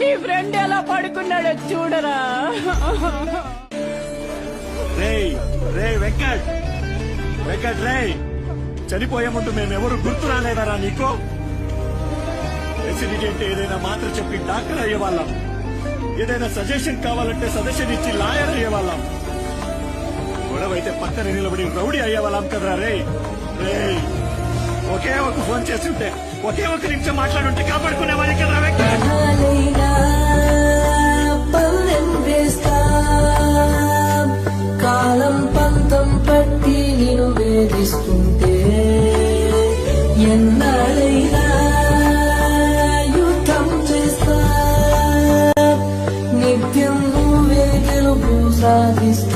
నీ ఫ్రెండ్ ఎలా పడుకున్నాడో చూడరా. రే వెంకట్ రే, చనిపోయే ముందు మేమెవరు గుర్తు రాలేదరా నీకు? ఎసిడిటీ అంటే ఏదైనా మాత్ర చెప్పి డాక్టర్ అయ్యేవాళ్ళం, ఏదైనా సజెషన్ కావాలంటే సజెషన్ ఇచ్చి లాయర్ అయ్యేవాళ్ళం, గొడవైతే పక్కన నిలబడి రౌడీ అయ్యేవాళ్ళం కదరా. రే ఒకే ఒక ఫోన్ చేసి ఉంటే, ఒకే ఒక నిమిషం మాట్లాడుంటే కాపాడుకునేవాళ్ళే కదరా వెంకట్. కాలం పంతం పట్టి నిన్ను వేధిస్తుంటే ఎన్నాళ్ళైనా యుద్ధం చేస్తా, నిత్యం నువ్వే గెలుపు సాధిస్తా.